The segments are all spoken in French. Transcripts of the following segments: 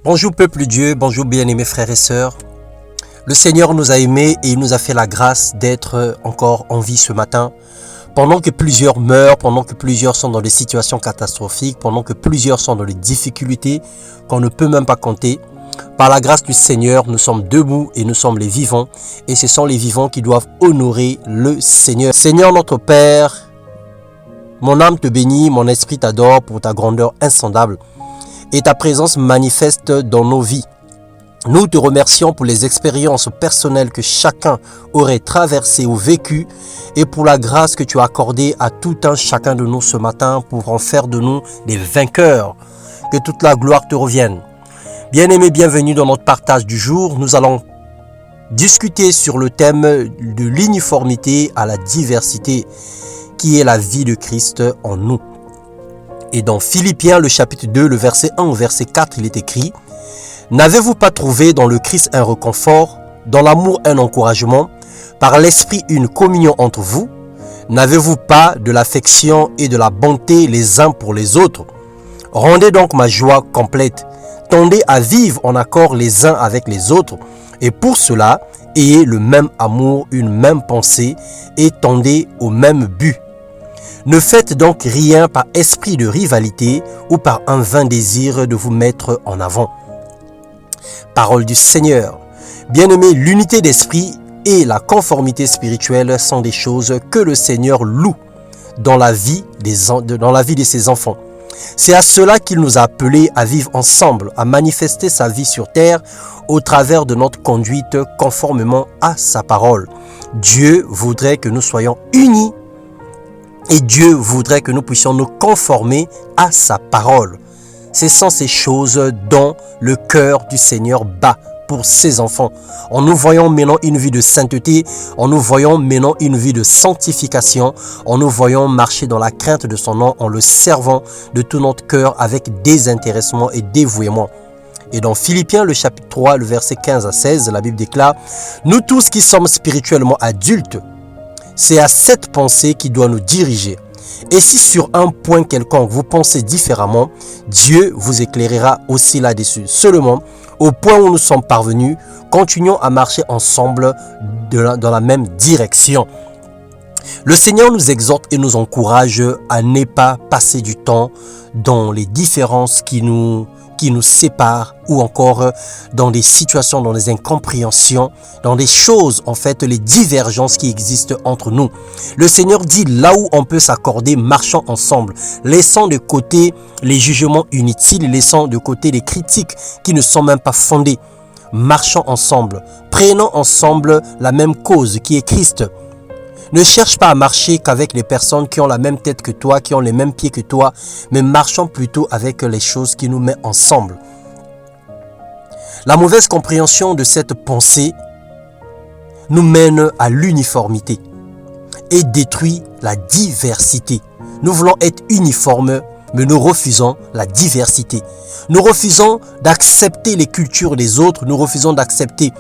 Bonjour peuple de Dieu, bonjour bien-aimés frères et sœurs. Le Seigneur nous a aimés et il nous a fait la grâce d'être encore en vie ce matin. Pendant que plusieurs meurent, pendant que plusieurs sont dans des situations catastrophiques, pendant que plusieurs sont dans des difficultés qu'on ne peut même pas compter, par la grâce du Seigneur, nous sommes debout et nous sommes les vivants. Et ce sont les vivants qui doivent honorer le Seigneur. Seigneur notre Père, mon âme te bénit, mon esprit t'adore pour ta grandeur insondable. Et ta présence manifeste dans nos vies. Nous te remercions pour les expériences personnelles que chacun aurait traversées ou vécues et pour la grâce que tu as accordée à tout un chacun de nous ce matin pour en faire de nous des vainqueurs. Que toute la gloire te revienne. Bien-aimés, bienvenue dans notre partage du jour. Nous allons discuter sur le thème de l'uniformité à la diversité qui est la vie de Christ en nous. Et dans Philippiens, le chapitre 2, le verset 1 au verset 4, il est écrit « N'avez-vous pas trouvé dans le Christ un réconfort, dans l'amour un encouragement, par l'esprit une communion entre vous? N'avez-vous pas de l'affection et de la bonté les uns pour les autres? Rendez donc ma joie complète. Tendez à vivre en accord les uns avec les autres. Et pour cela, ayez le même amour, une même pensée et tendez au même but. Ne faites donc rien par esprit de rivalité ou par un vain désir de vous mettre en avant. » Parole du Seigneur. Bien-aimés, l'unité d'esprit et la conformité spirituelle sont des choses que le Seigneur loue dans la vie de ses enfants. C'est à cela qu'il nous a appelés à vivre ensemble, à manifester sa vie sur terre au travers de notre conduite conformément à sa parole. Dieu voudrait que nous soyons unis. Et Dieu voudrait que nous puissions nous conformer à sa parole. Ce sont ces choses dont le cœur du Seigneur bat pour ses enfants. En nous voyant menant une vie de sainteté, en nous voyant menant une vie de sanctification, en nous voyant marcher dans la crainte de son nom, en le servant de tout notre cœur avec désintéressement et dévouement. Et dans Philippiens, le chapitre 3, le verset 15 à 16, la Bible déclare « Nous tous qui sommes spirituellement adultes, c'est à cette pensée qui doit nous diriger. Et si sur un point quelconque vous pensez différemment, Dieu vous éclairera aussi là-dessus. Seulement, au point où nous sommes parvenus, continuons à marcher ensemble dans la même direction. » Le Seigneur nous exhorte et nous encourage à ne pas passer du temps dans les différences qui nous séparent ou encore dans des situations, dans des incompréhensions, dans des choses, en fait, les divergences qui existent entre nous. Le Seigneur dit là où on peut s'accorder, marchons ensemble. Laissons de côté les jugements inutiles, laissons de côté les critiques qui ne sont même pas fondées. Marchons ensemble. Prenons ensemble la même cause qui est Christ. Ne cherche pas à marcher qu'avec les personnes qui ont la même tête que toi, qui ont les mêmes pieds que toi, mais marchons plutôt avec les choses qui nous mettent ensemble. La mauvaise compréhension de cette pensée nous mène à l'uniformité et détruit la diversité. Nous voulons être uniformes, mais nous refusons la diversité. Nous refusons d'accepter les cultures des autres, nous refusons d'accepter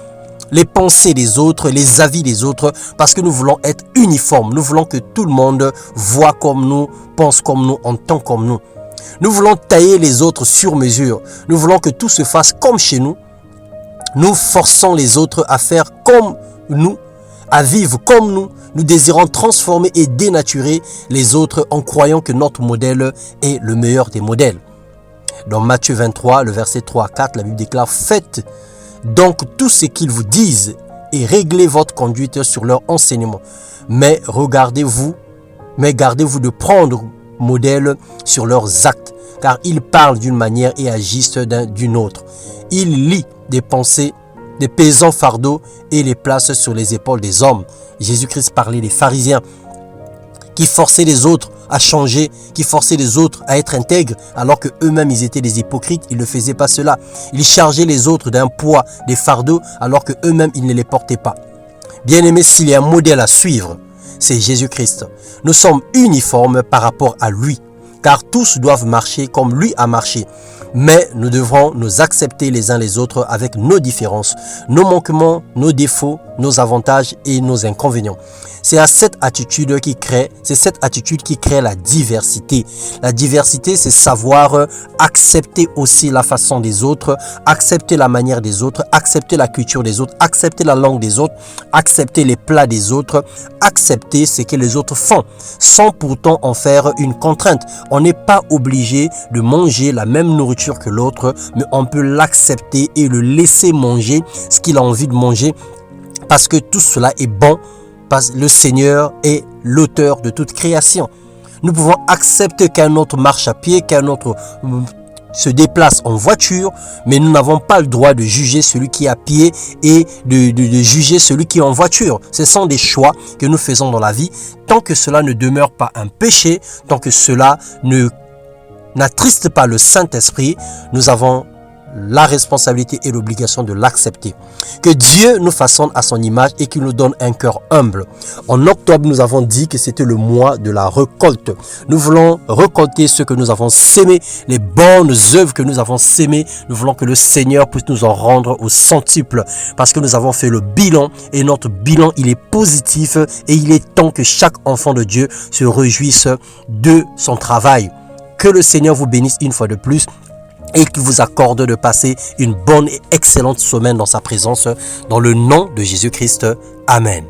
les pensées des autres, les avis des autres, parce que nous voulons être uniformes. Nous voulons que tout le monde voit comme nous, pense comme nous, entend comme nous. Nous voulons tailler les autres sur mesure. Nous voulons que tout se fasse comme chez nous. Nous forçons les autres à faire comme nous, à vivre comme nous. Nous désirons transformer et dénaturer les autres en croyant que notre modèle est le meilleur des modèles. Dans Matthieu 23, le verset 3 à 4, la Bible déclare « Faites donc tout ce qu'ils vous disent et réglez votre conduite sur leur enseignement. Mais gardez-vous de prendre modèle sur leurs actes, car ils parlent d'une manière et agissent d'une autre. Ils lient des pensées, des pesants fardeaux et les placent sur les épaules des hommes. » Jésus-Christ parlait des pharisiens qui forçaient les autres à changer, qui forçaient les autres à être intègres, alors que eux-mêmes ils étaient des hypocrites, ils ne faisaient pas cela. Ils chargeaient les autres d'un poids, des fardeaux, alors que eux-mêmes ils ne les portaient pas. Bien-aimés, s'il y a un modèle à suivre, c'est Jésus-Christ. Nous sommes uniformes par rapport à lui, car tous doivent marcher comme lui a marché. Mais nous devrons nous accepter les uns les autres avec nos différences, nos manquements, nos défauts, nos avantages et nos inconvénients. C'est cette attitude qui crée la diversité. La diversité, c'est savoir accepter aussi la façon des autres, accepter la manière des autres, accepter la culture des autres, accepter la langue des autres, accepter les plats des autres, accepter ce que les autres font, sans pourtant en faire une contrainte. On n'est pas obligé de manger la même nourriture que l'autre, mais on peut l'accepter et le laisser manger ce qu'il a envie de manger, parce que tout cela est bon, parce que le Seigneur est l'auteur de toute création. Nous pouvons accepter qu'un autre marche à pied, qu'un autre se déplace en voiture, mais nous n'avons pas le droit de juger celui qui est à pied et de juger celui qui est en voiture. Ce sont des choix que nous faisons dans la vie. Tant que cela ne demeure pas un péché, tant que cela n'attriste pas le Saint-Esprit, nous avons la responsabilité et l'obligation de l'accepter. Que Dieu nous façonne à son image et qu'il nous donne un cœur humble. En octobre, nous avons dit que c'était le mois de la récolte. Nous voulons récolter ce que nous avons sémé, les bonnes œuvres que nous avons sémées. Nous voulons que le Seigneur puisse nous en rendre au centuple, parce que nous avons fait le bilan et notre bilan, il est positif, et il est temps que chaque enfant de Dieu se réjouisse de son travail. Que le Seigneur vous bénisse une fois de plus et qu'il vous accorde de passer une bonne et excellente semaine dans sa présence, dans le nom de Jésus-Christ. Amen.